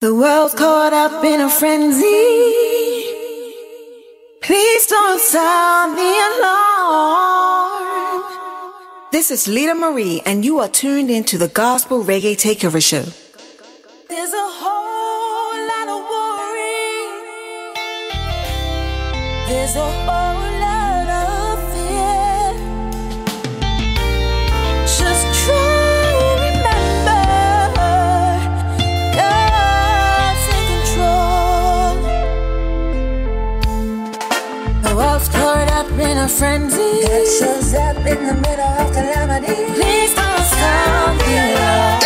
The world's caught up in a frenzy. Please don't sound the alarm. This is LitaMarie, and you are tuned into the Gospel Reggae Takeover Show. There's a whole lot of worry. There's a whole lot of fear. Just try and remember, God's in control. The world's caught up in a frenzy. God shows up in the middle of calamity. Please don't sound the alarm.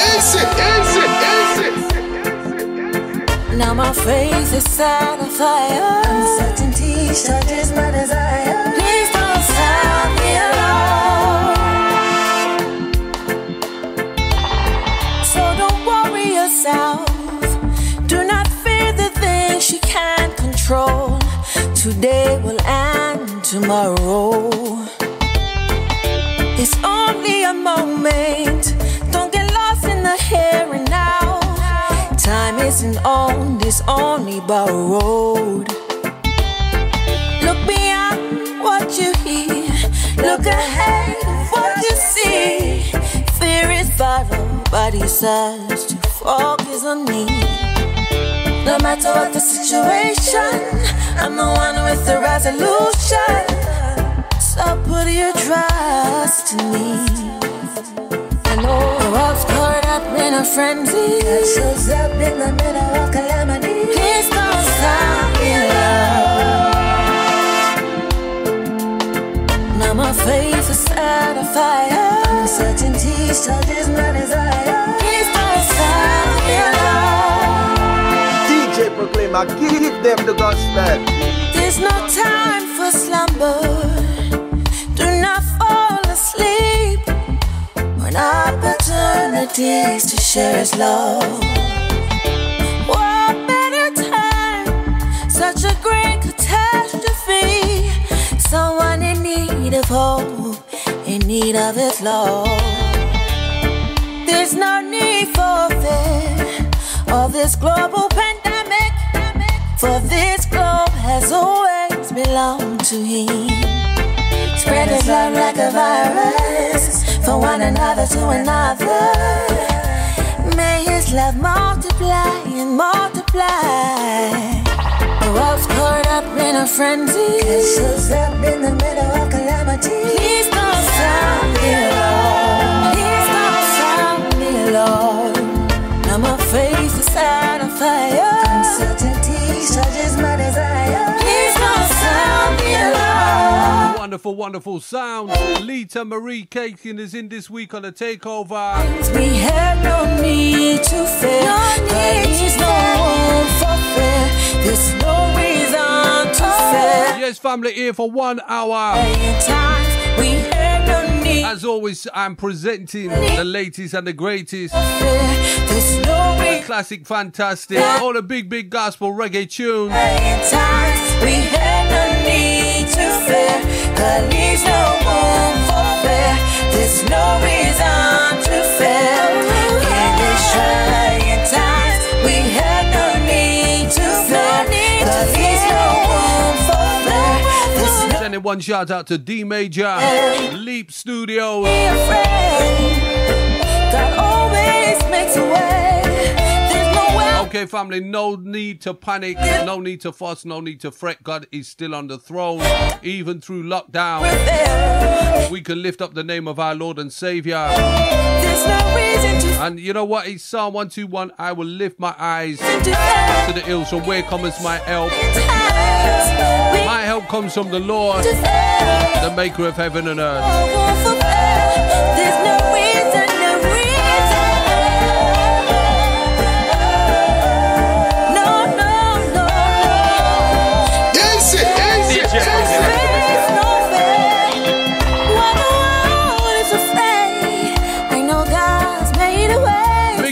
Now my faith is set afire. Uncertainty charges my desire. Please don't sound the alarm. So don't worry yourself. Do not fear the things you can't control. Today will end tomorrow. It's only a moment. Don't get lost in the here and now. Time isn't on this only borrowed. Look beyond what you hear. Look ahead of what you see. Fear is viral, but he says to focus on me. No matter what the situation, I'm the one with the resolution. So put your trust in me. I know the world's caught up in a frenzy. God shows up in the middle of calamity. Please don't sound the alarm. Now my faith is set afire. Uncertainty charges my desire. Please don't sound the alarm. DJ Proclaima, give them the gospel. There's no time for slumber. Do not fall asleep. When opportunities to share His love. What better time? Such a great catastrophe. Someone in need of hope, in need of His love. There's no need for fear of this global pandemic, for this globe has always belonged to Him. Spread His love like a virus, from one another to another. May His love multiply and multiply. The world's caught up in a frenzy. God shows up in the middle of calamity. Please don't sound the alarm. Please don't sound the alarm. Now my faith is set on fire. Uncertainty charges my desire. Please don't sound the alarm. Wonderful, wonderful sound. LitaMarie Caking is in this week on the takeover. We have no need to fear. There is no room for fear. There's no reason to fear. Yes, family, here for 1 hour. We have no need. As always, I'm presenting the latest and the greatest. There's no reason. Classic, fantastic. All the big, big gospel reggae tunes. We have no need to fear. There is no room for fear. There's no reason to fear. In these trying times, we have no need to fear. There is no room for fear. Sending one shout out to D Major, Leap Studios. Be afraid. God always makes a way. Okay, family, no need to panic, no need to fuss, no need to fret. God is still on the throne, even through lockdown. We can lift up the name of our Lord and Savior. And you know what? It's Psalm 121. I will lift my eyes to the hills. From where comes my help? My help comes from the Lord, the maker of heaven and earth. There's no reason, no reason.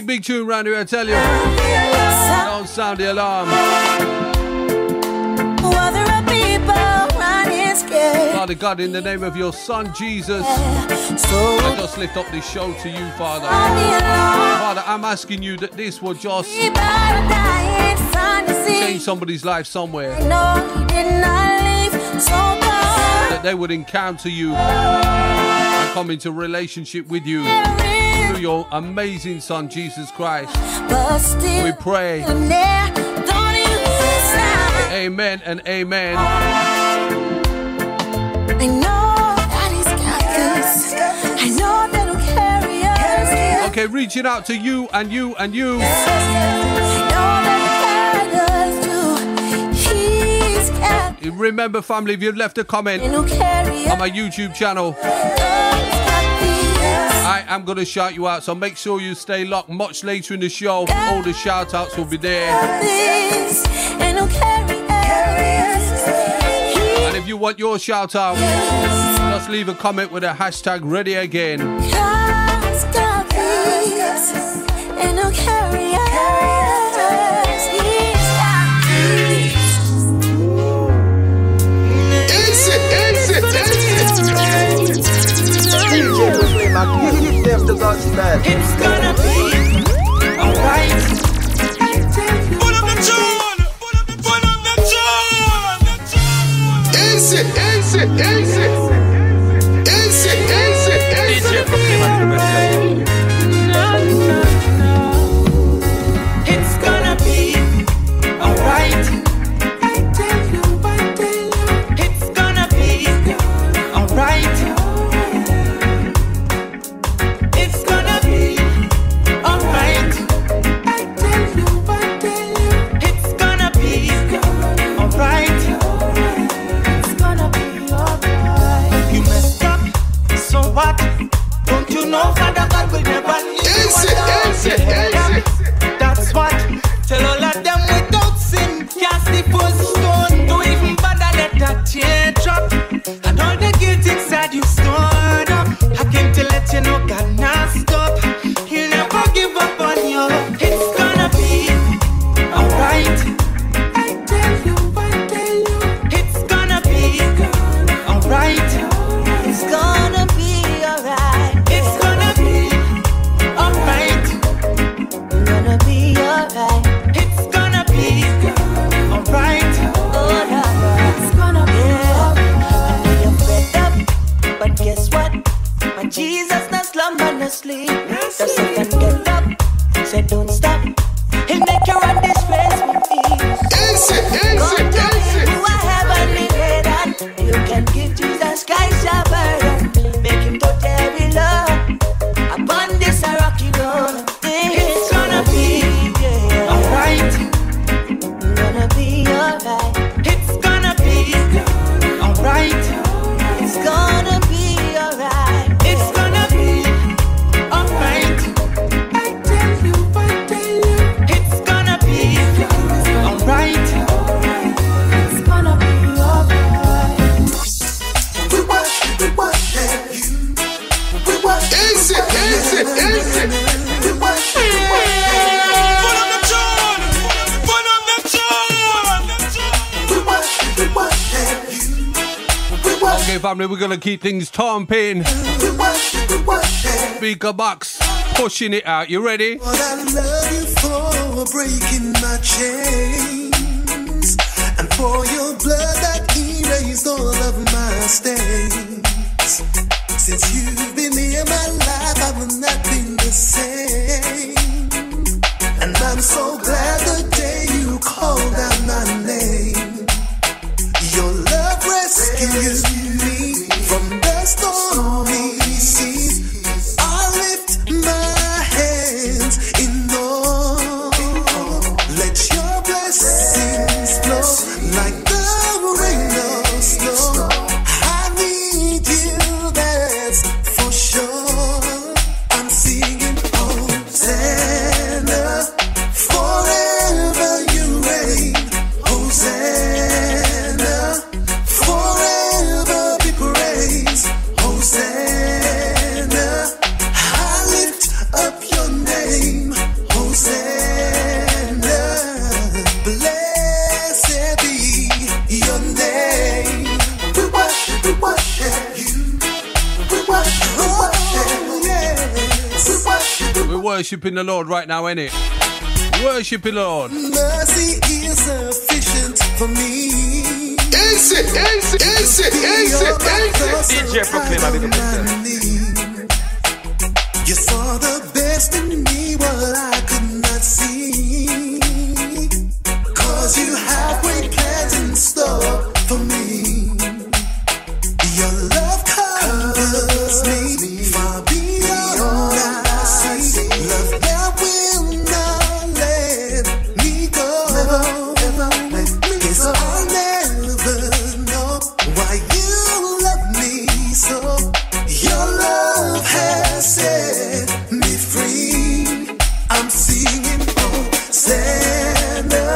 Big tune round here, I tell you. Don't sound the alarm. Father God, in the name of your Son, Jesus, I just lift up this show to you, Father. Father, I'm asking you that this will just change somebody's life somewhere. That they would encounter you and come into relationship with you through your amazing Son, Jesus Christ. We pray. Amen and amen. I know that he's got this. I know that he'll carry us. Okay, reaching out to you and you and you. I know that he's got. Remember, family, if you've left a comment on my YouTube channel, I am going to shout you out. So make sure you stay locked. Much later in the show, all the shout outs will be there. And if you want your shout out, just leave a comment with a hashtag ready again. DJ Proclaima, give them the gospel. It's gonna be alright. Put up the tune. Put up the tune. Easy. DJ Proclaima, it's gonna be alright. I tell you. It's gonna be alright. It's gonna be alright. I tell you. It's gonna be alright. It's gonna be alright. You messed up, so what? Don't you know Father God will never leave you alone? That's what. Tell all of them without sin, cast the first stone. Don't even bother let that tear drop. And all the guilt inside you stored up. I came to let you know God not stop. He'll never give up on you. It's gonna be alright. I tell you. It's gonna be alright. It's gonna be alright. It's gonna be alright. Gonna be alright. It's gonna be alright. It's gonna be alright. I know you're fed up, but guess what? My Jesus no slumber, no sleep. The second get up, say don't stop. He'll make you run this race with ease. God tell you who I have unlimited on. You can give Jesus Christ your burden. Make him totally love upon this rocky road. It's gonna be alright. Gonna be alright. It's gonna be alright. It's gonna be alright. It's gonna be alright. I tell you. It's gonna be alright. It's gonna be alright. We worship you. We worship you. We worship you. Put on the tune. Put on the tune. We worship you. We worship Okay, family, we're going to keep things thumping. we worship. Speaker box, pushing it out. You ready? Lord, I love you for breaking my chains and for your blood that erased all of my stains. Since you've been in my life, I will not be the same. And I'm so glad the day you called out my name. Your love rescues me from the stormy seas. I lift my hands in awe. Let your blessings flow like the rain or snow. I need you, that's for sure. worshiping the Lord right now, innit? Worshiping the Lord. Mercy is sufficient for me. Easy. DJ Proclaima, big up yourself. You saw the best in me, what I could not see. 'Cause you have great plans in store for me. Your love covers me far beyond what I see. Love that will not let me go. Guess I'll never know why you love me so. Your love has set me free. I'm singing Hosanna,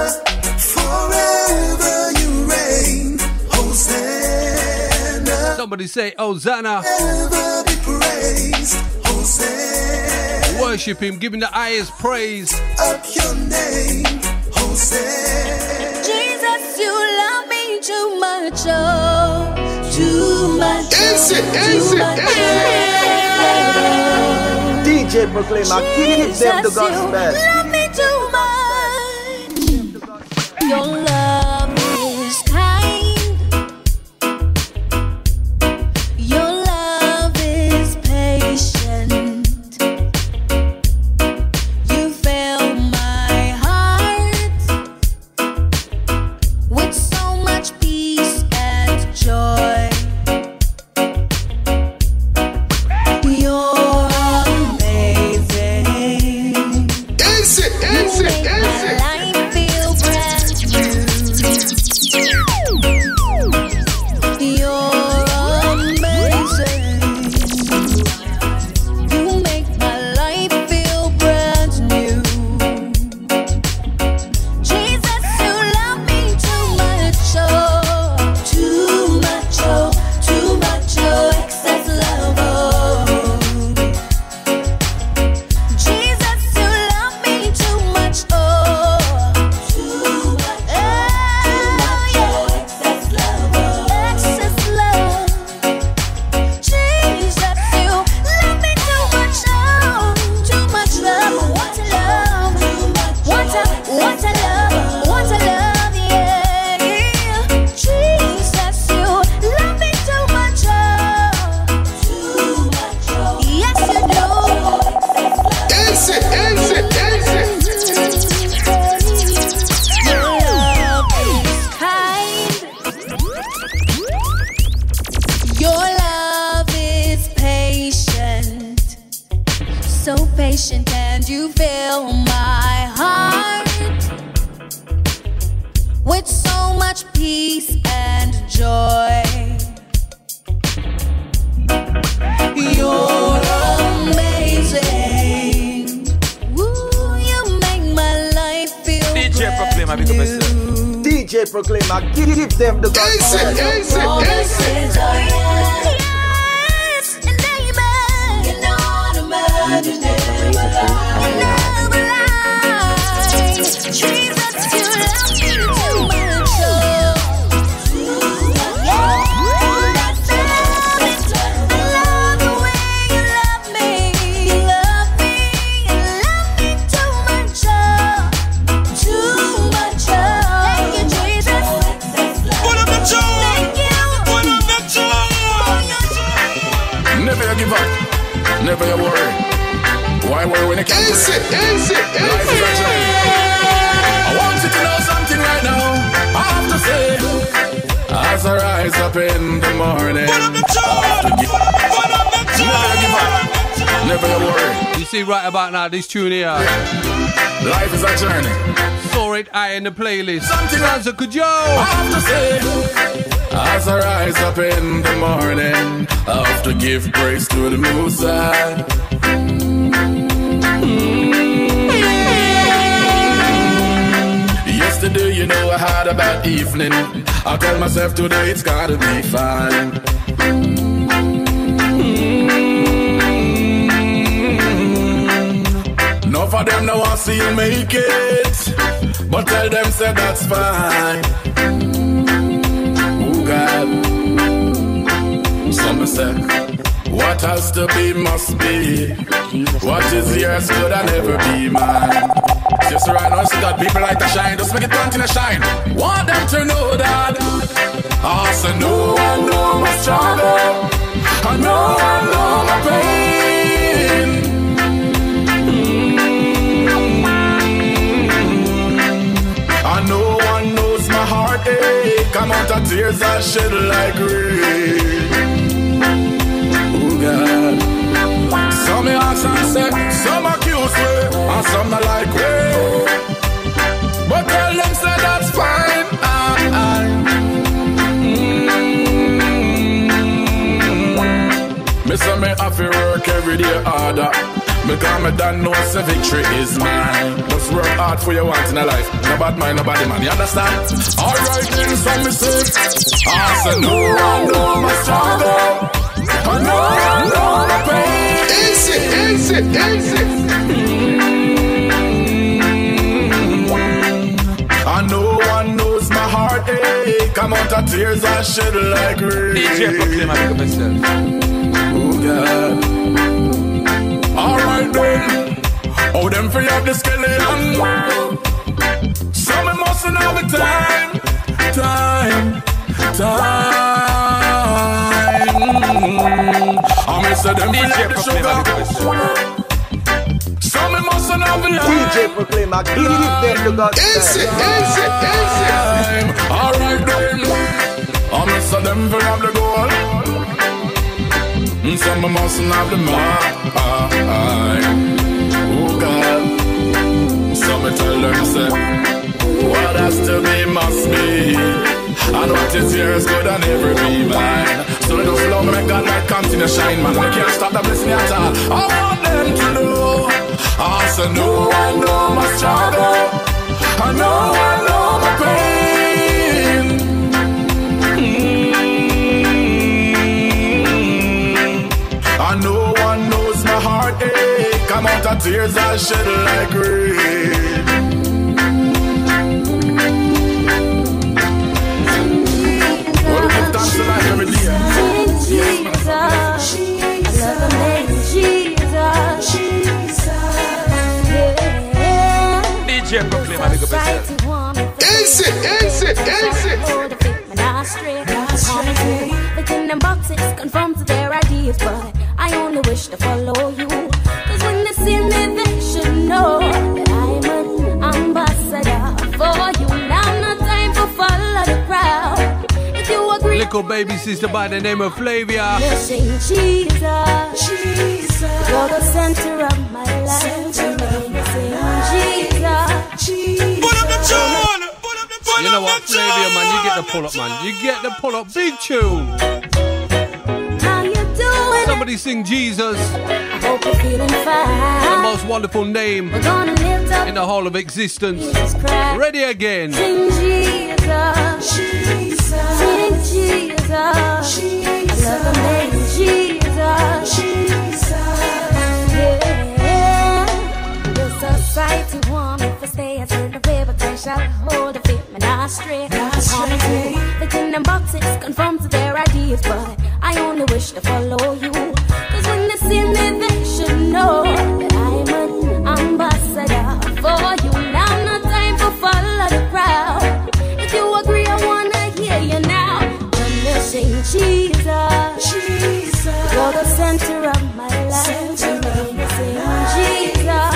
forever you reign. Hosanna. Somebody say Hosanna. Ever be praised. Hosanna. Worship him, give him the highest praise. Up your name. Hosanna. Jesus, you love me too much, oh, too much, oh, Easy. DJ Proclaima, give them the gospel. you love me too much. Your love is kind. Your love is patient. You fill my heart with so much peace and joy. You're amazing. Easy. Life feel brand new. You're amazing. You make my life feel brand new. Jesus, you love me too much, oh, too much, oh, too much, oh, excess love, oh. Jesus, you love me too much, oh, too much, oh, excess love, oh, excess love. Jesus, you love me too much, oh, too much love, what a love, what a love, yeah. Jesus, you love me too much, oh, yes you do. Easy. Your love is kind. Your love is patient. So patient, and you fill my heart with so much peace and joy. You're amazing. Woo, you make my life feel DJ Proclaima, big up yourself. DJ Proclaima, give them the gospel. Promises are yes and amen. You know what I'm about to do. Never lie. Jesus, you love me too much, oh. Yeah, that's it. I love the way you love me. You love me too much, oh. Too much, oh. Thank you, Jesus. Thank you. Never you give up, never you worry. Why worry when you can't Easy. Life is a journey. I want you to know something right now. I have to say, as I rise up in the morning, never you give up, never you worry. You see right about now, this tune here. Life is a journey. Saw it high in the playlist. Something Sounds a good yo. I have to say, as I rise up in the morning, I have to give praise to the Most High. Yesterday, you know, I had a bad evening. I tell myself today it's gotta be fine. None of them now want to see you make it, but tell them say that's fine. Oh God, some say, What has to be must be. What is yours could never be mine. Just right now, see that people like to shine. Just make it continue to shine. Want them to know that. Also, no one know my struggle. I know my pain. And no one knows my heartache. Amount of tears I shed like rain. Oh God. Some me ask and say, some accuse me, and some not like me. But tell them say that's fine. Me say me have to work every day harder. Because me don't know if victory is mine. Just work hard for your want in a life. No bad mind, nobody man, you understand? Alright then, so me say, I say no one know my struggle. I know my pain. Easy. And no one knows my heartache. Amount of tears I shed like rain. DJ Proclaima, pick up yourself. Oh God. Alright then. Oh, them free up the skeleton. Some me mustn't have the time. I may say them free up the sugar. Some me mustn't have the DJ Proclaima, give them the God. Easy. Alright then. I may say them free up the gold. Some me mustn't have the mind. Oh God. Some me tell them say, what has to be must be. And what is yours could never be mine. So let us love me, God might continue to shine, man. We can't stop the blessing at all. I want them to know. I say no one know my struggle. I know my pain. And no one knows my heartache. Amount of tears I shed like rain. Well, give thanks to life every day. Jesus, I love the name Jesus. DJ Proclaima, pick up yourself. Easy. The kingdom boxes conform to their ideas, but I only wish to follow you. Cause when they see me, they should know that I'm an ambassador for you. Now not time for follow the crowd. If you agree, Little baby sister by the name of Flavia. you sing Jesus, you're the center of my life. You sing Jesus. Put up the tune. You know what, Flavia, man, you get the pull up, man. You get the pull up, big tune. How you doing? Somebody sing Jesus, I hope you're feeling the fine. most wonderful name We're gonna lift up in the whole of existence. Jesus Christ. Ready again. Sing Jesus, sing Jesus. I love the name Jesus. Yeah, the society want me to stay as in the river, they shall hold the feet, me not stray. The kingdom boxes conform to their ideas, but I only wish to follow you. Cause when they see me, they should know that I'm an ambassador for you. Now not time for follow the crowd. If you agree, I wanna hear you now. When you sing Jesus, you're the center of my life. When you sing Jesus,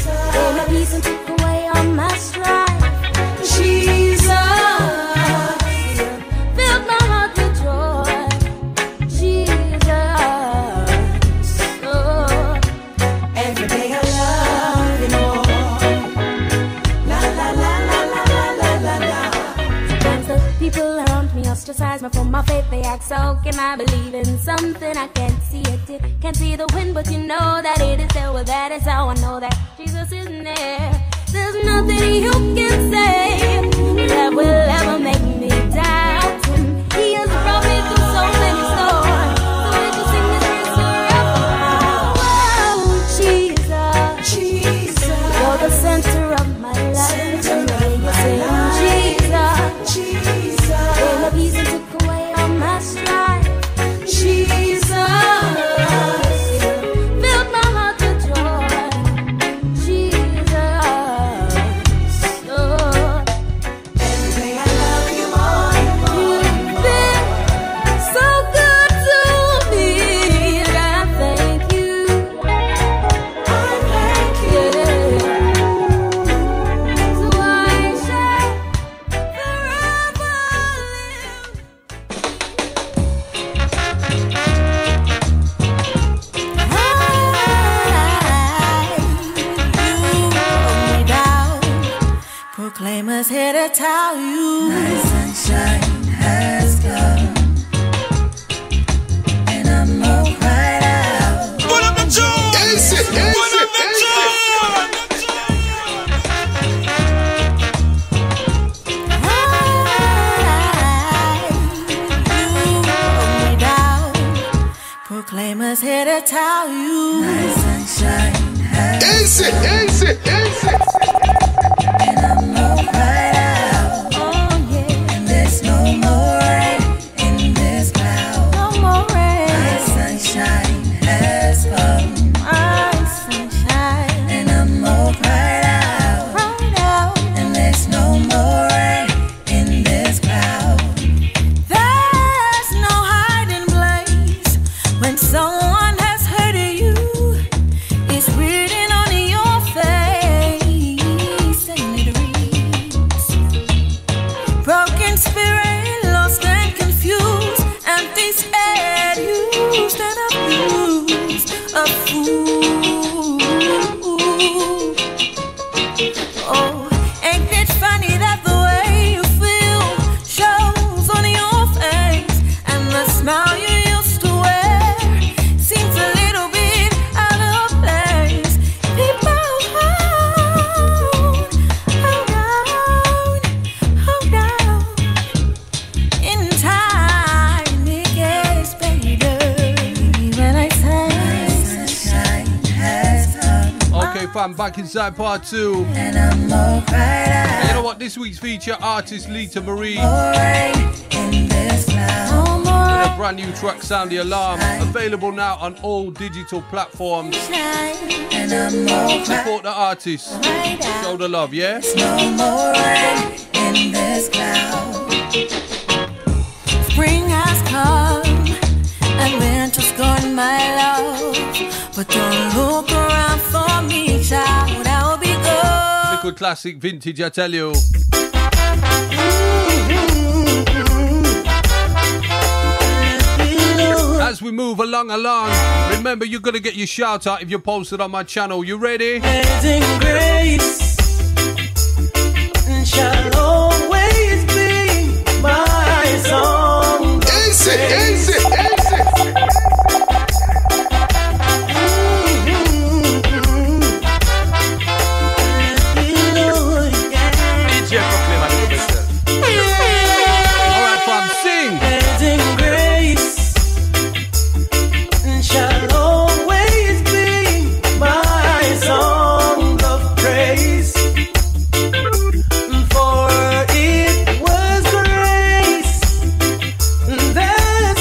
ain't no reason to take away all my strife. Jesus, filled my heart with joy. Jesus, oh, every day I love you more. La la la la la la la la. Sometimes the people around me ostracize me from my faith. They ask, how can I believe in something I can't see it? Can't see the wind, but you know that it is there. Well, that is how I know that Jesus is near. There's nothing you can say that will ever make me doubt him. He has brought me through so many storms, so we can sing this history of Jesus, you're the center of my life. And when you sing Jesus, ain't no reason to take away all my strife. Jesus. tell you my sunshine has come, and I'm all cried out. Put up the joint! Put up the joint! Proclaima's here to tell you my sunshine has come, and I'm all cried out. Oh yeah, and there's no more rain in this cloud. No more rain. My sunshine has come, my sunshine, and I'm all cried out. Cried out, and there's no more rain in this cloud. There's no hiding place when someone has hurted you. It's written on your face, and it reads: broken spirit, lost and confused, empty head, used and abused, a fool. Oh, ain't it funny that the way you feel shows on your face, and the smile you used to wear seems a little bit out of place. People, hold on. In time it gets better. When I say sunshine has come, Okay, fam, back inside part 2. and I'm all cried out. You know what? This week's feature artist LitaMarie. Rain in this cloud. With a brand new track, Sound the Alarm. Available now on all digital platforms. And I'm all Support the artist. cried out. Show the love, yeah? No more rain in this cloud. Spring has come and winter's gone, my love. But don't look around for me, child. I'll be good. Liquid classic vintage, I tell you. As we move along, remember you're gonna get your shout out if you're posted on my channel. You ready? Amazing grace shall always be my song. DJ Proclaima, look at yourself. Alright, fam, sing! Amazing grace shall always be my song of praise. For it was grace that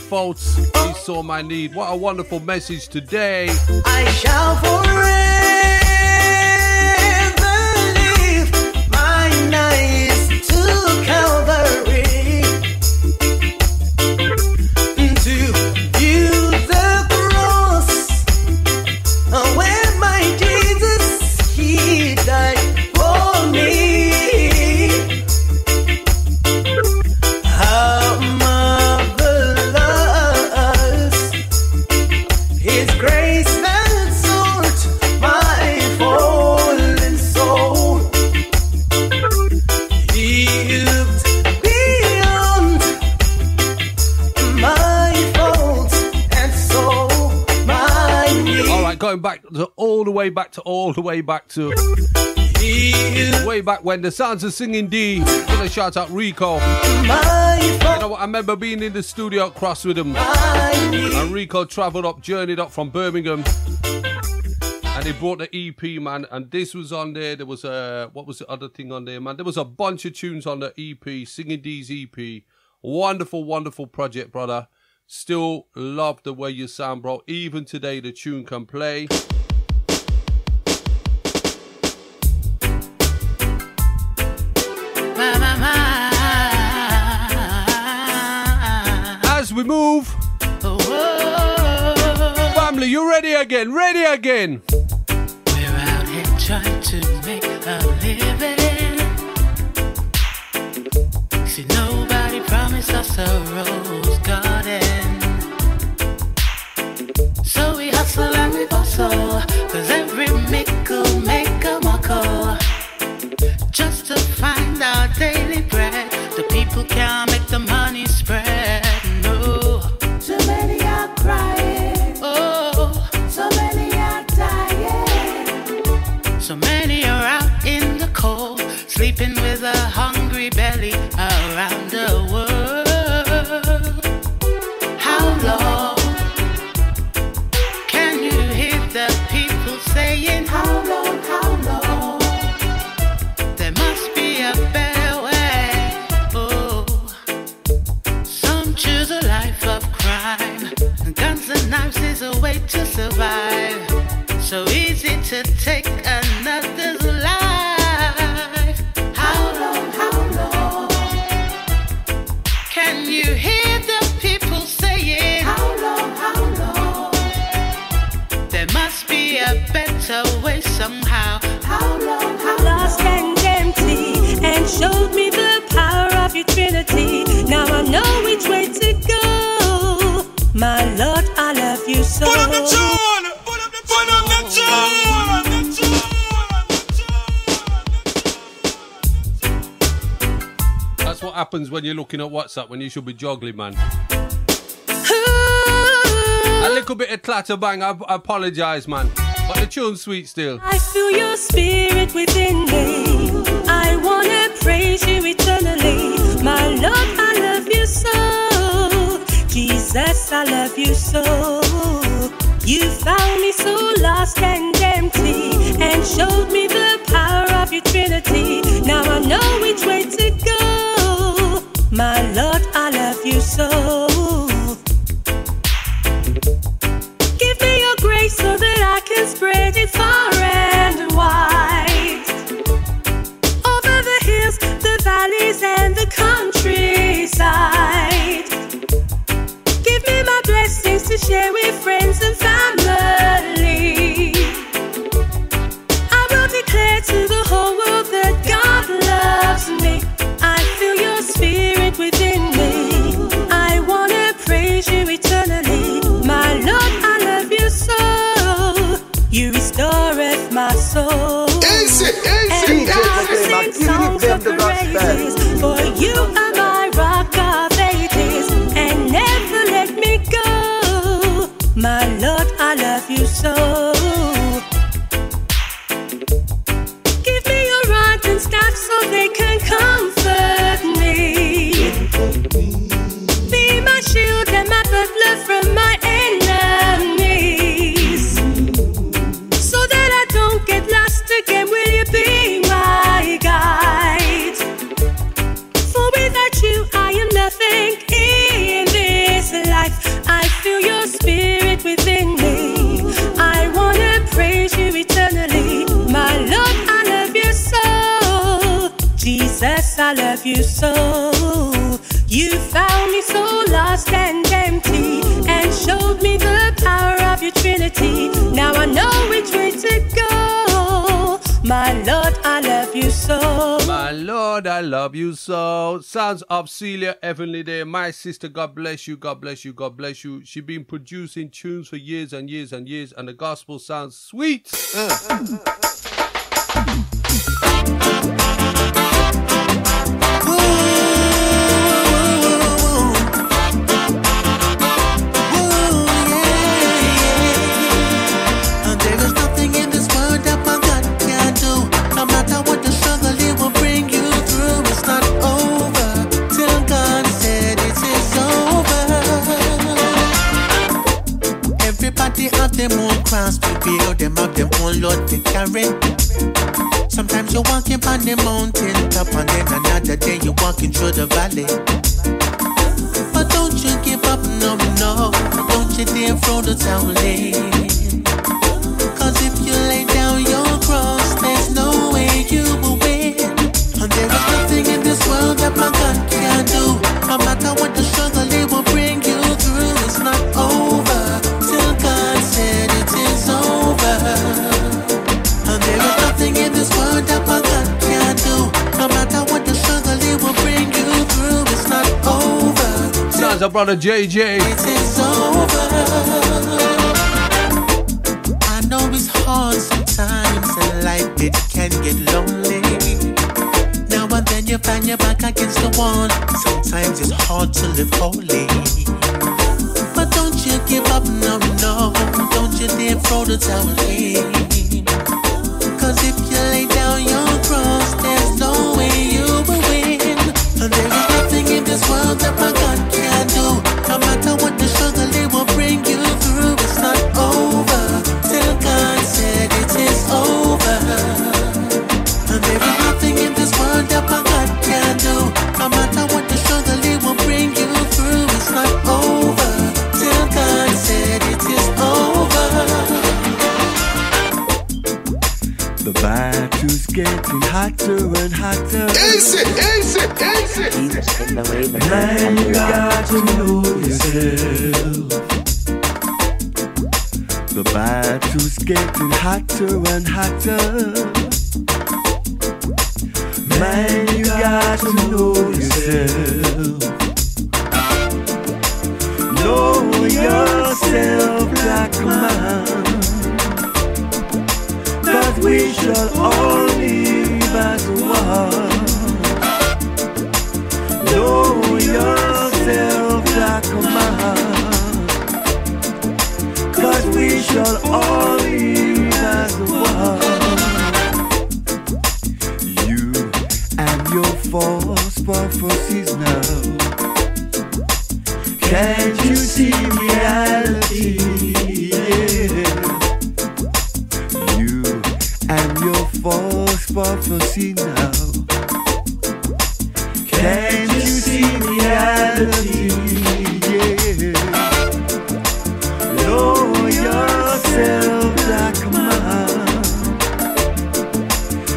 faults, he saw my need. What a wonderful message today. I shall forever live my nights to Calvary, to view the cross where my Jesus, he died for me. How marvelous His grace that sought my fallen soul. He looked beyond my faults and saw my need. All right, going back to all the way back to way back when the sounds of Singing D. Gonna shout out Rico. You know what? I remember being in the studio at Cross with him, and Rico journeyed up from Birmingham, and he brought the EP, man. And this was on there. There was what was the other thing on there, man? There was a bunch of tunes on the EP, Singing D's EP. Wonderful, wonderful project, brother. Still love the way you sound, bro. Even today, the tune can play. As we move, family, you ready again? Ready again? We're out here trying to make a living. See, nobody promised us a rose garden, so we hustle and we bustle, 'cause every mickle make a muckle, just to find our daily bread. The people can't make the money spread. No, Too many are crying, oh, so many are dying. so many are out in the cold, sleeping with a hungry belly around the world. How long can you hear the people saying, How long, how long? there must be a better way? Oh, some choose a life of crime. Guns and knives is a way to survive. So easy to take another's life. How long, can you hear the people saying, How long, there must be a better way somehow? how long, Lost and empty, and showed me the power of your Trinity. Now I know which way to go. My Lord, I love you so. Put up the tune! Put up the tune! That's what happens when you're looking at WhatsApp when you should be juggling, man. A little bit of clatter bang, I apologise, man. But the tune's sweet still. I feel your spirit within me. I wanna praise you eternally. My Lord, I love you so. Jesus, I love you so. You found me so lost and empty, and showed me the power of your Trinity. Now I know which way to go. My Lord, I love you so. Give me your grace so that I can spread it far and wide, over the hills, the valleys, and the countryside. Give me my blessings to share with friends and family. I will declare to the whole world that God loves me. I feel your spirit within me. I wanna praise you eternally. My Lord, I love you so. You restoreth my soul. Easy, And DJ I will Proclaima, sing songs give of them the praises, gospel. for you are my rock of ages, and never let me go. My Lord, I love you so. Give me your rod and staff so they can comfort me. Be my shield and my buckler from my enemies, so that I don't get lost again. Will you be my guide? For without you I am nothing in this life. I love you so. You found me so lost and empty and showed me the power of your Trinity. Now I know which way to go. My Lord, I love you so. My Lord, I love you so. Sounds of Celia Heavenly there. My sister, God bless you, God bless you, God bless you. She's been producing tunes for years and years and years, and the gospel sounds sweet. Them own cross to build them up, them own Lord to carry. Sometimes you're walking on the mountain top, and then another day you're walking through the valley. But don't you give up, no, no. Don't you dare throw the towel in. Cause if you lay down your cross, there's no way you will win. And there is nothing in this world that my God can't do. No matter what the struggle, it will bring you through. It's not over till God said it is over. And there is nothing in this world that my God can't do. No matter what the struggle, it will bring you through. It's not over. Sounds of brother JJ. It is over. I know it's hard sometimes in life, it can get lonely. Now and then you find your back against the wall. Sometimes it's hard to live holy. But don't you give up, no, no. Don't you dare throw the towel in. Cause if you lay down your cross, there's no way you will win. And there is nothing in this world that my God can do. No matter what the struggle, it will bring you through. It's not over till God said it is over. And there is nothing in this world that my God can do. No matter what the struggle, it will bring you through. It's not over till God said it is over. The battle's getting hotter and hotter. Easy, easy, easy. Man, you got to know yourself. The battle's getting hotter and hotter. Man, you got to know yourself. Know yourself like a man. Cause we shall all live as one. Know yourself like a man. Cause we shall all live as one. You and your false prophecies now. Can't you see reality? Yeah. You and your false prophecy now. Can't you see reality? Yeah. Know yourself like a man.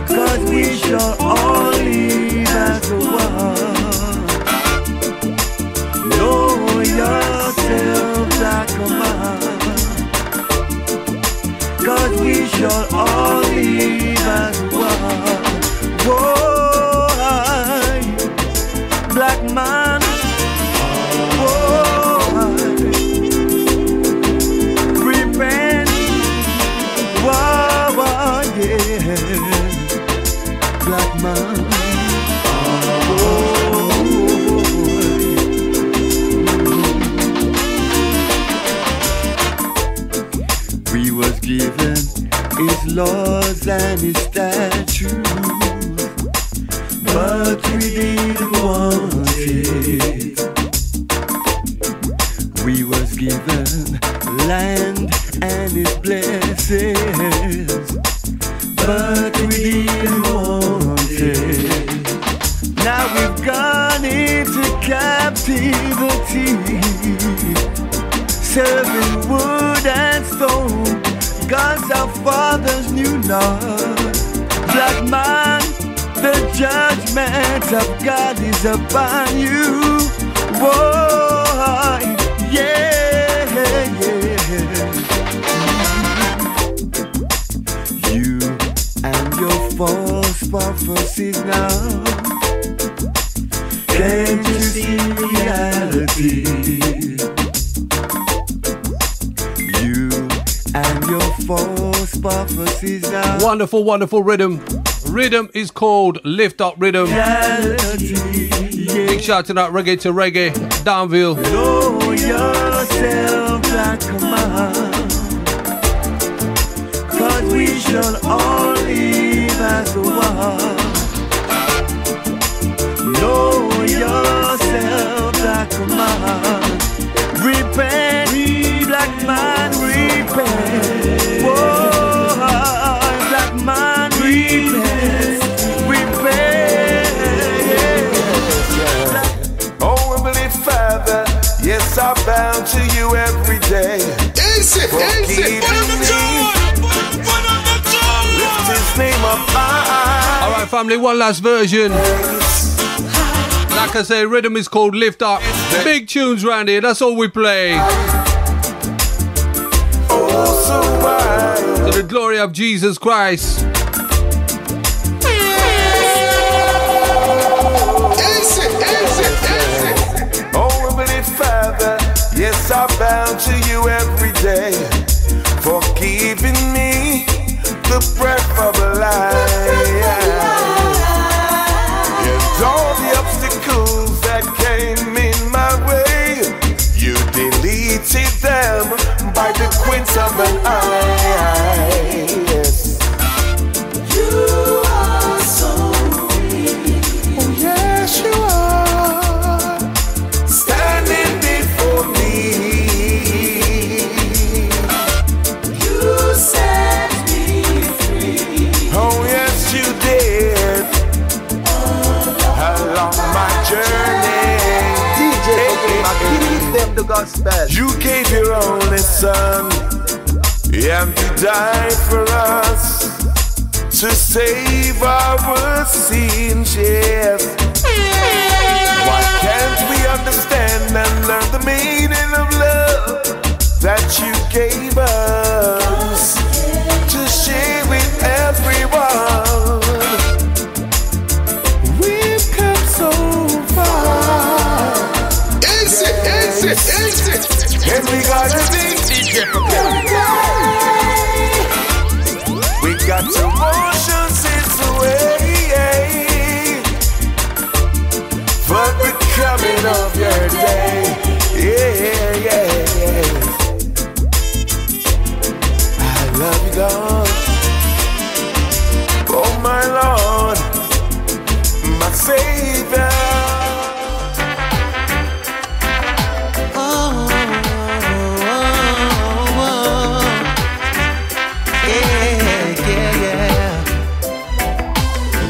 Cause we shall all live as one. Know yourself like a man. Cause we shall all live as one. Whoa, black man. Whoa, repent. Whoa, yeah, black man. We was given his laws and his statutes, but we didn't want it. We was given land and his blessings, but we didn't want it. Now we've gone into captivity, serving wood and stone, gods our fathers knew not. Black man, the judgment grace of God is upon you. Boy, yeah, yeah. You and your false prophecies now. Can't you see reality? You and your false prophecies now. Wonderful, wonderful rhythm. Rhythm is called Lift Up Rhythm. Reality, yeah. Big shout to that reggae to reggae. Downville. Know yourself like a man, 'cause we shall all live as one. Know yourself like a man. Repent, black man, repent. Whoa, black man, repent. Oh, Heavenly Father, yes, I bow to you every day. Forgive me. Lift his name up high. Alright, family, one last version. Like I say, rhythm is called Lift Up. Big tunes round here, that's all we play. Oh, so wide. To the glory of Jesus Christ. Oh, Heavenly Father, yes, I bow to you every day for giving me the breath of life. And all the obstacles that came in my way, you deleted them by the quince of an eye. Yes. You are so real. Oh, yes, you are. Standing before me. You set me free. Oh, yes, you did. Along my journey, DJ Proclaima, give them the gospel. you gave your only son, and to die for us, to save our sins, yes. Why can't we understand and learn the meaning of love that you gave us to share with everyone? We've come so far. And we gotta be we got to motions its way for the coming of your day. Yeah, yeah, yeah. I love you, God. Oh, my Lord, my Savior.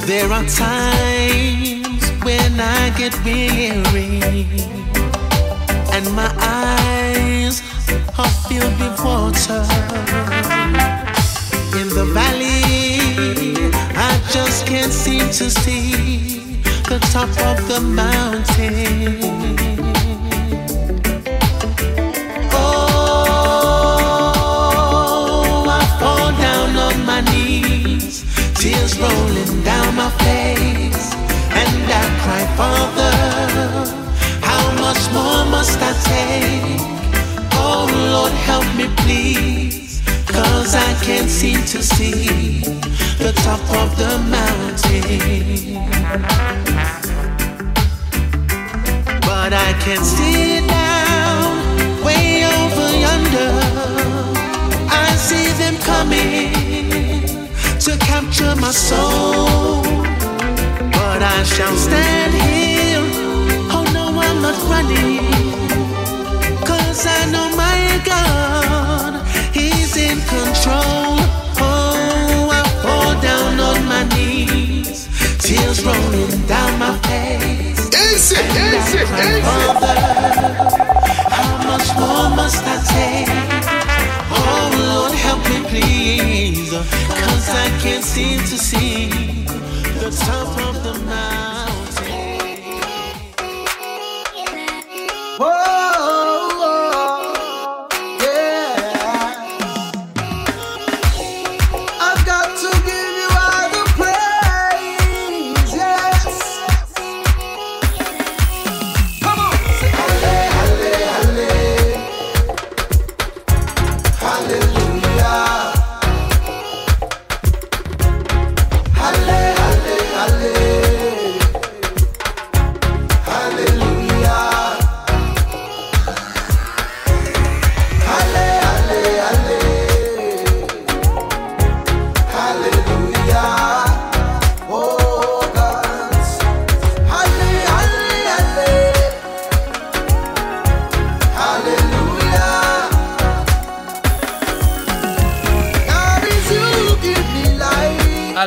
There are times when I get weary and my eyes are filled with water. In the valley, I just can't seem to see the top of the mountain. Oh, I fall down on my knees, tears rolling down my face, and I cry, Father, how much more must I take? Oh Lord, help me please, 'cause I can't seem to see the top of the mountain. But I can see it now, way over yonder. I see them coming to capture my soul, but I shall stand here. Oh no, I'm not running, 'cause I know my God, He's in control. Oh, I fall down on my knees, tears rolling down my face, and I cry, Father, how much more must I take? Oh Lord, help me please, 'cause I can't seem to see the top of the mountain.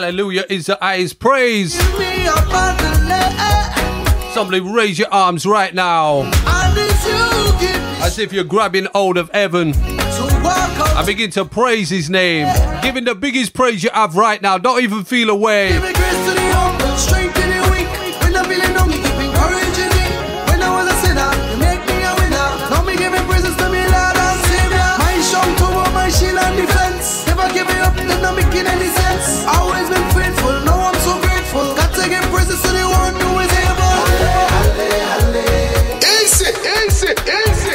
Hallelujah is the highest praise. Somebody raise your arms right now. As if you're grabbing hold of heaven. And begin to praise his name. Give him the biggest praise you have right now. Don't even feel away. Give me grace to the humble, strength to the weak. When I'm feeling down, you keep encouraging me. When I was a sinner, you make me a winner. Now me giving praises to me, Lord and Savior. My strong tower, my shield and defense. Never give me up, then not making any sense. Always been faithful, now I'm so grateful. Got to give praises to the one who is able. Easy, easy, easy.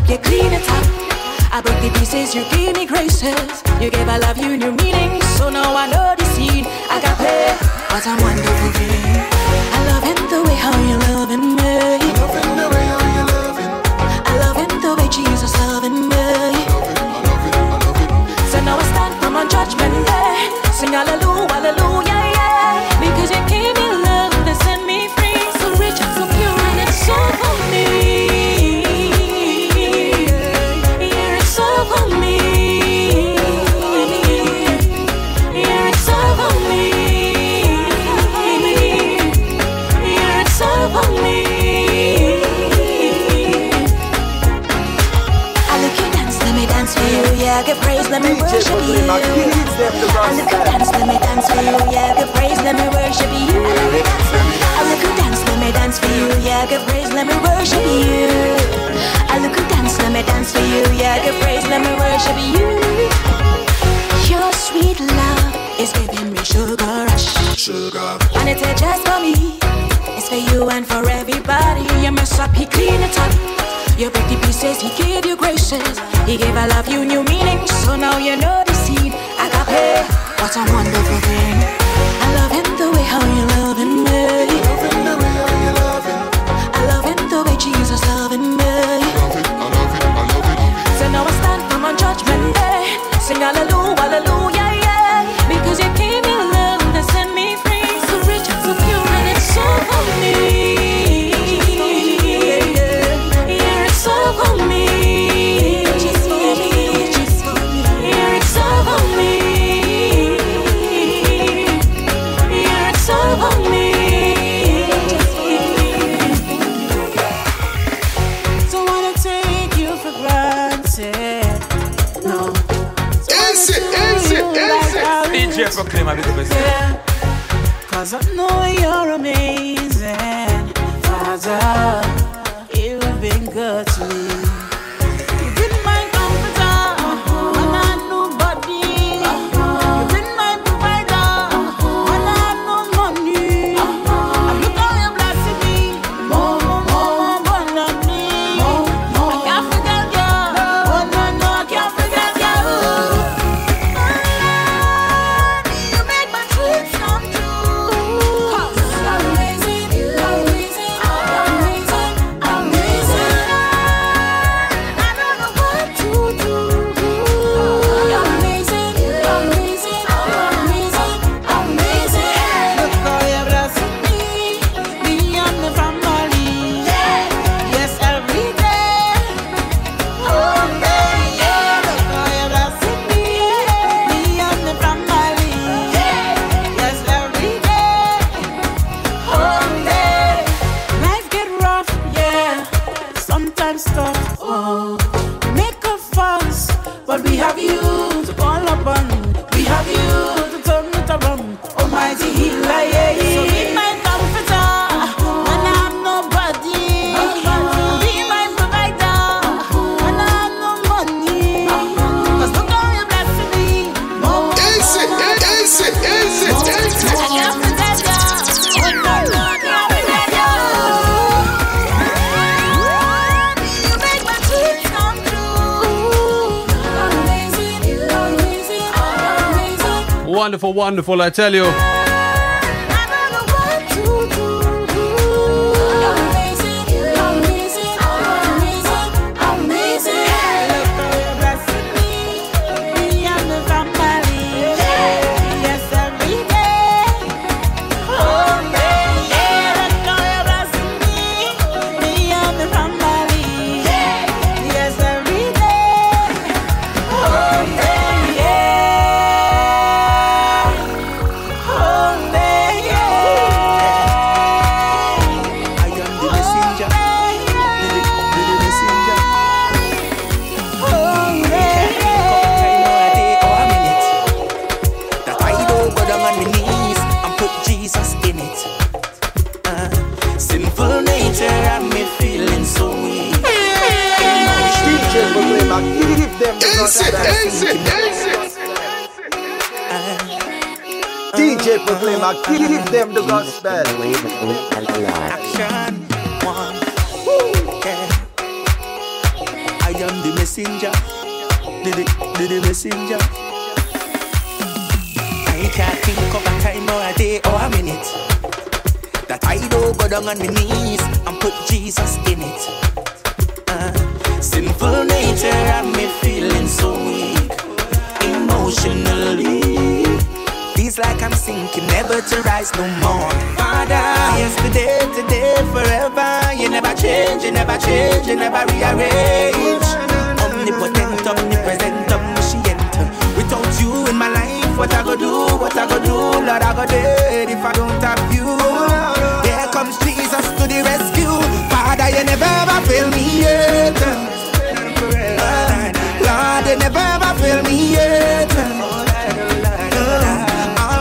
You clean it up. I broke the pieces, you gave me graces. You gave I love you new meaning. So now I know the seed. I got paid. What a wonderful thing. I love it the way how you loving me. I love it the way how you loving. I love it the way Jesus loving me. I love it. So now I stand from on judgment day. Sing hallelujah, hallelujah, yeah. Because you gave me love that set me free. So rich and so pure and it's so for me. Yeah, give praise, let me worship you. I look at dance, let me dance for you. Yeah, give praise, let me worship you. I look at dance, let me dance for you. Yeah, give praise, let me worship you. I look at dance, let me dance for you. Yeah, give praise, let me worship you. Your sweet love is giving me sugar rush. And it's just for me. It's for you and for everybody. You mess up, he clean it up. You break the pieces, he gave you graces. He gave I love you new meaning. So now you know the seed. I got paid. What a wonderful thing. I love him the way how you loving me. I love him the way how you loving. I love him the way Jesus loving me. I love it, I love it, I love it. So now I stand from on judgment day. Sing hallelujah, hallelujah, yeah. Because you gave me love that set me free. So rich and so pure and it's so for me. Proclaima, yeah. Cause I know you're amazing, Father. You've been good to me. You've been my comforter when I had nobody. You've been my provider when I had no money. And look how you're blessing me, more abundantly. I can't forget you. Oh no, I can't forget you. Wonderful, wonderful, I tell you. DJ Proclaima, give them the gospel. Action one. Yeah. I am the messenger. The messenger. I can't think of a time or a day or a minute that I don't go down on my knees and put Jesus in it. Sinful nature and me feeling so weak emotionally. Feels like I'm sinking, never to rise no more. Father, yesterday, today, forever. You never change, you never change, you never rearrange. Omnipotent, omnipresent, omniscient. Without you in my life, what I go do, what I go do, Lord, I go dead if I don't have you. There comes Jesus to the rescue. Father, you never ever fail me yet. Lord, you never ever fail me yet.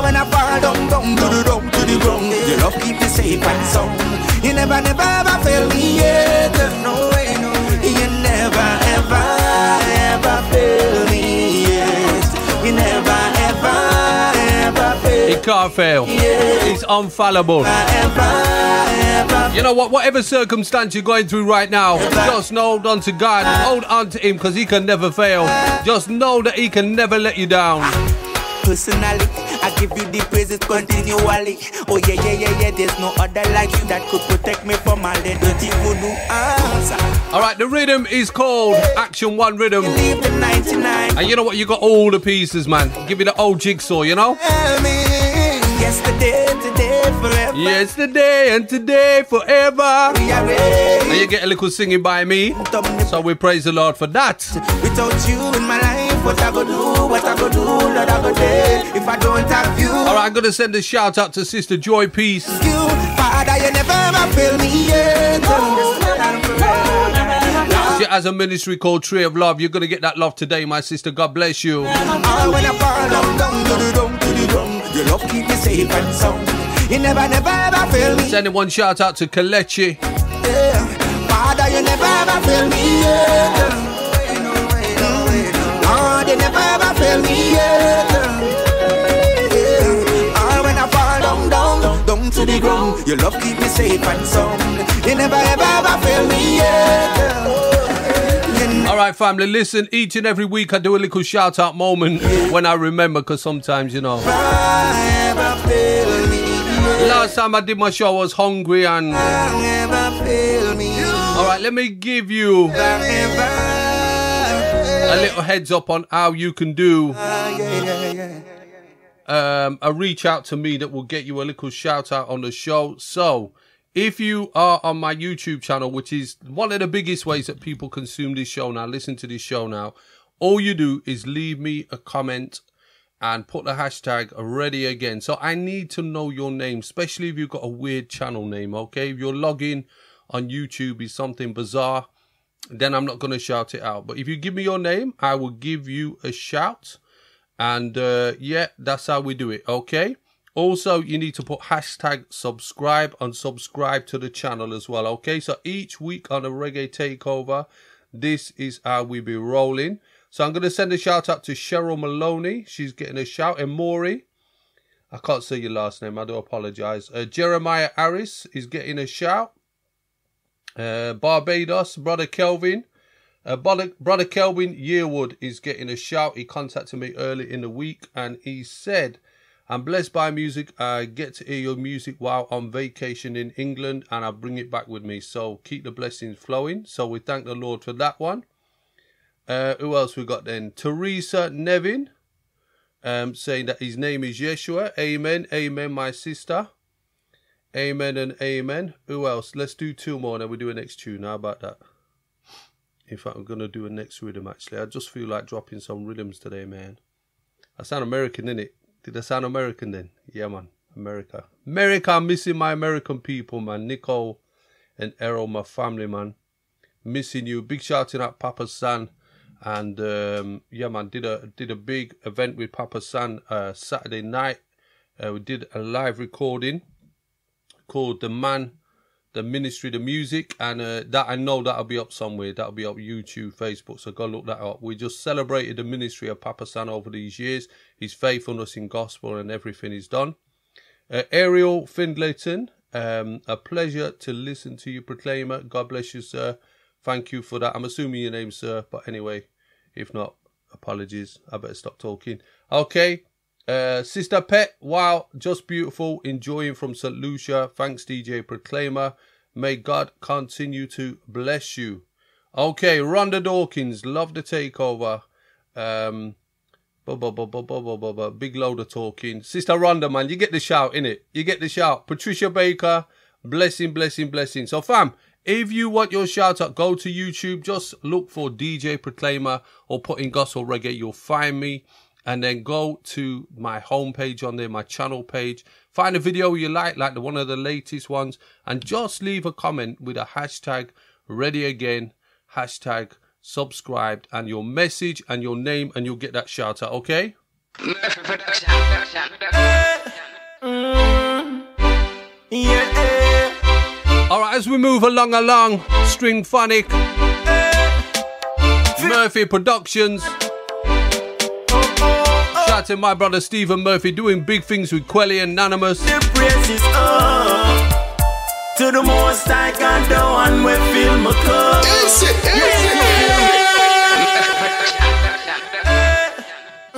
When I fall down to the ground, your love keep me safe and sound. You never ever fail me yet. No way, no. You never ever fail me yet. You never ever fail. He can't fail. He's infallible. You know what? Whatever circumstance you're going through right now, just hold on to God. Hold on to Him, because He can never fail. Just know that He can never let you down. Personally, I give you the praises continually. Oh yeah. There's no other like you that could protect me from all the dirty voodoo. Alright, the rhythm is called Action 1 Rhythm. Leave the 99. And you know what? You got all the pieces, man. Give me the old jigsaw, you know? Yesterday, today, forever. Yesterday and today, forever. And you get a little singing by me. So we praise the Lord for that. Without you in my life, what I go do, Lord, I go dead if I don't have you. Alright, I'm gonna send a shout out to Sister Joy Peace. Father, you never ever fail me yet. She has a ministry called Tree of Love. You're gonna get that love today, my sister. God bless you. When I fall down to the ground, your love keep me safe and sound. You never ever fail me. Sending one shout out to Kalechi. Yeah. Father, you never ever fail me yet. Lord, you never ever fail me yet. When I fall down to the ground, your love keep me safe and sound. You never ever fail me yet. Alright, family, listen, each and every week I do a little shout out moment when I remember, because sometimes, you know. Last time I did my show I was hungry and... Alright, let me give you a little heads up on how you can do a reach out to me that will get you a little shout out on the show. So, if you are on my YouTube channel, which is one of the biggest ways that people consume this show now, listen to this show now, all you do is leave me a comment and put the hashtag ready again. So I need to know your name, especially if you've got a weird channel name, okay? If your login on YouTube is something bizarre, then I'm not going to shout it out. But if you give me your name, I will give you a shout. And yeah, that's how we do it, okay? Also, you need to put hashtag subscribe and subscribe to the channel as well, okay? So each week on a Reggae Takeover, this is how we be rolling. So I'm going to send a shout out to Cheryl Maloney. She's getting a shout. And Maury, I can't say your last name. I do apologize. Jeremiah Harris is getting a shout. Barbados, Brother Kelvin. Brother Kelvin Yearwood is getting a shout. He contacted me early in the week and he said, I'm blessed by music. I get to hear your music while on vacation in England and I bring it back with me. So keep the blessings flowing. So we thank the Lord for that one. Who else we got then? Teresa Nevin saying that his name is Yeshua. Amen. Amen, my sister. Amen and amen. Who else? Let's do 2 more and then we do a next tune. How about that? In fact, I'm going to do a next rhythm, actually. I just feel like dropping some rhythms today, man. I sound American, innit? Did I sound American then? Yeah, man. America. America, I'm missing my American people, man. Nicole and Errol, my family, man. Missing you. Big shouting out Papa San. And, yeah, man, did a big event with Papa San Saturday night. We did a live recording called The Man, The Ministry, The Music, and that I know that'll be up somewhere. That'll be up YouTube, Facebook, so go look that up. We just celebrated the ministry of Papa San over these years, his faithfulness in gospel and everything he's done. Ariel Findlayton, a pleasure to listen to you, Proclaima. God bless you, sir. Thank you for that. I'm assuming your name, sir, but anyway, if not, apologies. I better stop talking. Okay. Sister Pet, wow, just beautiful, enjoying from St. Lucia. Thanks, DJ Proclaimer. May God continue to bless you. Okay, Rhonda Dawkins, love the takeover. Big load of talking. Sister Rhonda, man, you get the shout, innit? You get the shout. Patricia Baker, blessing, blessing, blessing. So, fam, if you want your shout out, go to YouTube. Just look for DJ Proclaimer or put in Gospel Reggae. You'll find me. And then go to my homepage on there, my channel page. Find a video you like the one of the latest ones. And just leave a comment with a hashtag ready again, hashtag subscribed, and your message and your name, and you'll get that shout out, okay? All right, as we move along, String Phonic, Murphy Productions. Shout out to my brother Stephen Murphy doing big things with Quelly Anonymous. The praise is up to the most I can do and we feel my cup.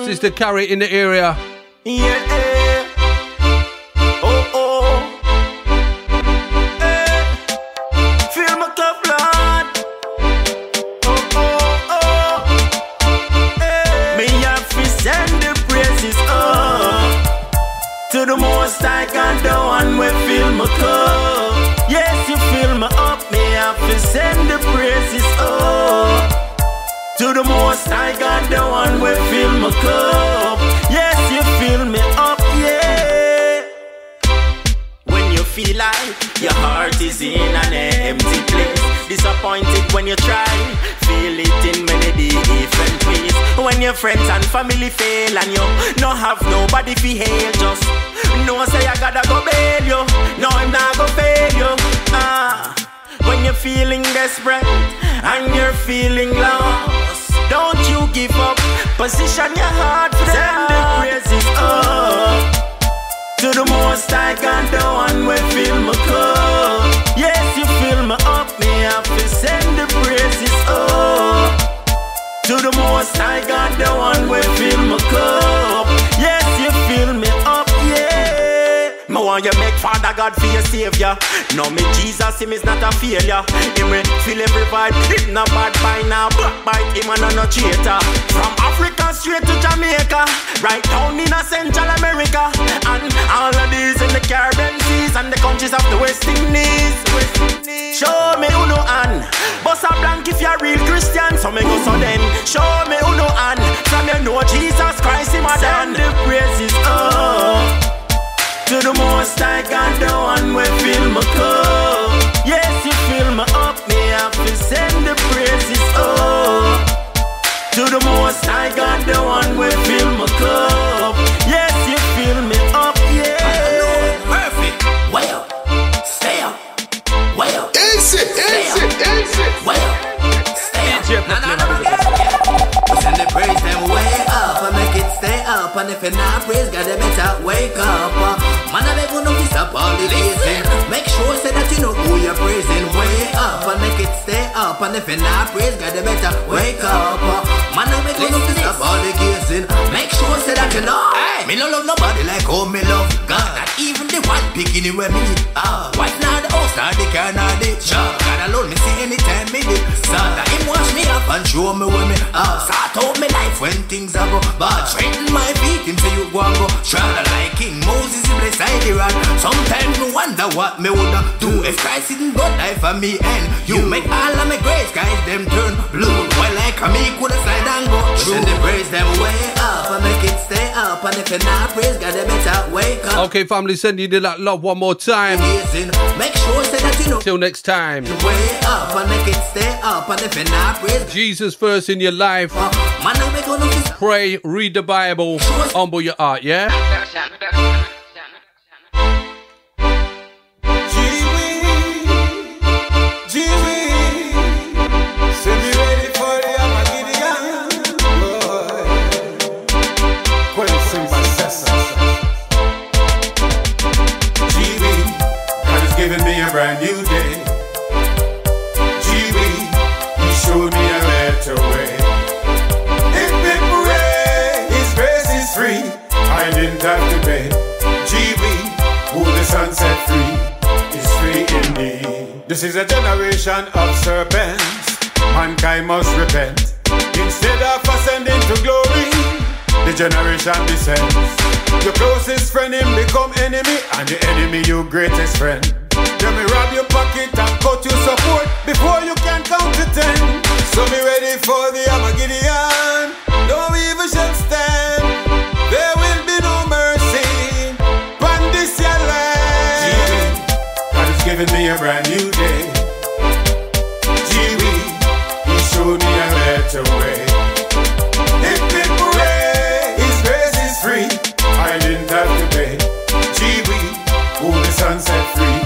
Sister Carrie in the area. Feel my cup, Lord. Me have to send the praises up to the most I can do and we fill my cup. Yes, you fill me up. Me have to send the praises up to the most I can do and we fill my cup. Yes, you fill me up, yeah. When you feel like your heart is in an empty place, disappointed when you try, feel it in many different ways. When your friends and family fail and you no have nobody to hail, just know say I gotta go bail you. No, I'm not gonna fail you. When you're feeling desperate and you're feeling lost, don't you give up. Position your heart for send the praises up to the most I can do and we fill my cup. Yes, you fill me up. Me have to send the praises up to the most I can do and we fill my cup. Yes, you fill me up, yeah. Me want you make Father God for your Savior. No, me Jesus, him is not a failure. Him will fill every vibe. Him not bad by now, backbite him and no traitor. From Africa straight to Jamaica, right down in a Central America, and all of these in the Caribbean seas and the countries of the West Indies. Show me who no and bust a blank if you're a real Christian. So me go so then. Show me who no and from you know Jesus Christ him a done. The praises up to the most I can do and we fill my cup. Yes, you fill me up. Me have to send the praises up to the most I can do and we fill my cup. Yes, you fill me up, yeah. Perfect. Well, stay up. Well, stay up. Well, stay up. We send the praise them well. up, and if you not praise God, you better wake up. Man, I beg you no to stop all the gazing. Make sure say that you know who you're praising. Way up and make it stay up, and if you not praise God, you better wake up. Man, I beg you no to stop all the gazing. Make sure say that you know. Hey, me no love nobody like how me love God. Not even the one picking it with me. What's not the house, not the car, not the job. God alone me see anytime me did. Start that him wash me up and show me where me start out me life when things are go bad. Straighten my feet him say you go and go. Try like King Moses he bless I the rod. Sometimes me wonder what me woulda do if Christ didn't go die for me and you. Make all of my grace guys them turn blue. Well like me coulda slide and go through. Send the praise them way up and make it stay up, and if you not praise God you better wake up. Okay family, send you that love one more time. Make sure say that you know. Till next time. Way up and make it stay up, and if you not praise Jesus first in your life. Pray, read the Bible, humble your heart, yeah? Giving me a brand new day. Gee-wee, he showed me a better way. If it rain, his grace is free. I didn't have to pay. Gee-wee, who the sun set free is free indeed. This is a generation of serpents. Mankind must repent. Instead of ascending to glory, the generation descends. Your closest friend him become enemy, and the enemy your greatest friend. Let me rob your pocket and cut your support before you can count to 10. So be ready for the Armageddon. No evil shall stand. There will be no mercy on this your land. God has given me a brand new day. Gee-wee, he showed me a better way. If it rain, his grace is free. I didn't have to pay. Gee-wee, who the sun set free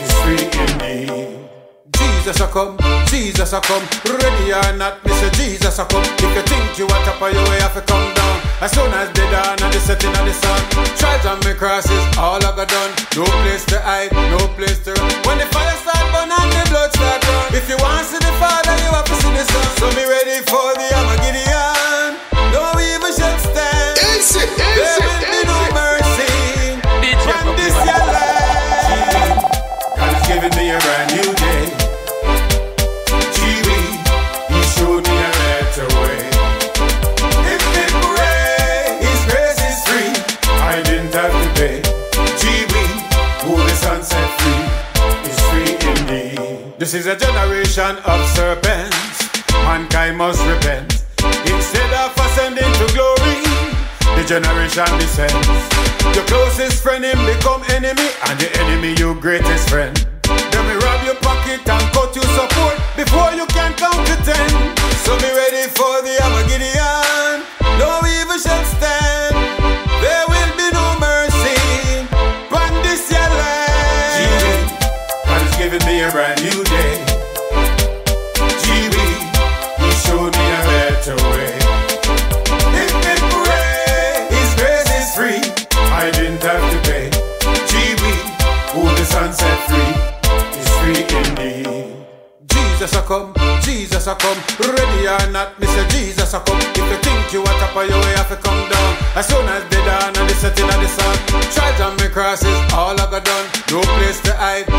is free indeed. Jesus a come, Jesus a come. Ready or not, Mr. Jesus a come. If you think you are top of your way, have to come down. As soon as they dawn and the setting of the sun. Trials and my crosses, all I got done. No place to hide, no place to run. When the fire start burn and the blood start run. If you want to see the Father, you have to see the Son. So be ready for the Armageddon. No evil shall stand. There will be no mercy on this your land. God has given me a brand new day. Gee-wee, he showed me a better way. If it rain, his grace is free. I didn't have to pay. Gee-wee, who the sun set free is free indeed. This is a generation of serpents. Mankind must repent. Instead of ascending to glory, the generation descends. Your closest friend him become enemy, and the enemy your greatest friend. Then we rob your pocket and cut your support before you can count to 10. So be ready for the Armageddon. No evil shall stand. There will be no mercy on this your land. God has given me a brand new day. Gee-wee, he showed me a better way. If it rain, his grace is free. I didn't have to pay. Gee-wee, who the sun set free is free indeed. Jesus a come, Jesus a come. Ready or not, Mr. Jesus a come. If you think you are top of your way, have to come down. As soon as they dawn and the setting of the sun. Trials and my crosses, all I got done. No place to hide,